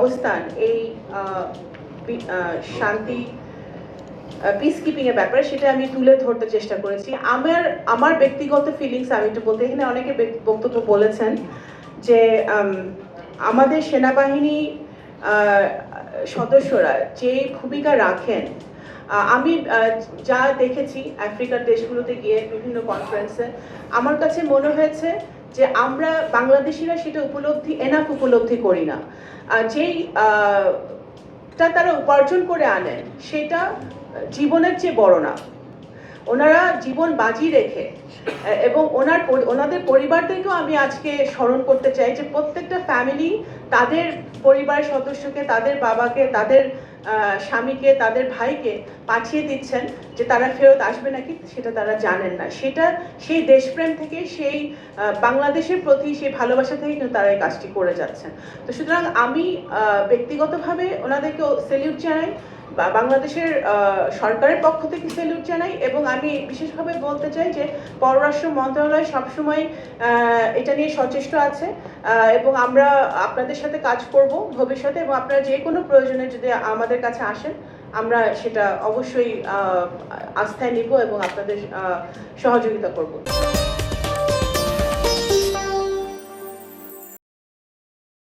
অবস্থান এই শান্তি পিস কিপিং এর ব্যাপারে সেটা আমি তুলে ধরতে চেষ্টা করেছি। আমার ব্যক্তিগত ফিলিংস আমি একটু বলতে, এখানে অনেকে বক্তব্য বলেছেন যে আমাদের সেনাবাহিনী সদস্যরা যে ভূমিকা রাখেন, আমি যা দেখেছি আফ্রিকার দেশগুলোতে গিয়ে বিভিন্ন কনফারেন্সে, আমার কাছে মনে হয়েছে যে আমরা বাংলাদেশিরা সেটা উপলব্ধি করি না। যেই তারা উপার্জন করে আনেন সেটা জীবনের চেয়ে বড় না। ওনারা জীবন বাজি রেখে এবং ওনাদের পরিবারদেরকেও আমি আজকে স্মরণ করতে চাই যে প্রত্যেকটা ফ্যামিলি তাদের পরিবারের সদস্যকে, তাদের বাবাকে, তাদের স্বামীকে, তাদের ভাইকে পাঠিয়ে দিচ্ছেন যে তারা ফেরত আসবে নাকি সেটা তারা জানেন না। সেটা সেই দেশপ্রেম থেকে, সেই বাংলাদেশের প্রতি সেই ভালোবাসা থেকে কিন্তু তারা এই কাজটি করে যাচ্ছেন। তো সুতরাং আমি ব্যক্তিগতভাবে ওনাদেরকেও স্যালিউট জানাই, বাংলাদেশের সরকারের পক্ষ থেকে স্যালুট জানাই, এবং আমি বিশেষভাবে বলতে চাই যে পররাষ্ট্র মন্ত্রণালয় সবসময় এটা নিয়ে সচেষ্ট আছে এবং আমরা আপনাদের সাথে কাজ করব ভবিষ্যতে, এবং আপনারা যে কোনো প্রয়োজনে যদি আমাদের কাছে আসেন আমরা সেটা অবশ্যই আস্থায় নিব এবং আপনাদের সহযোগিতা করব।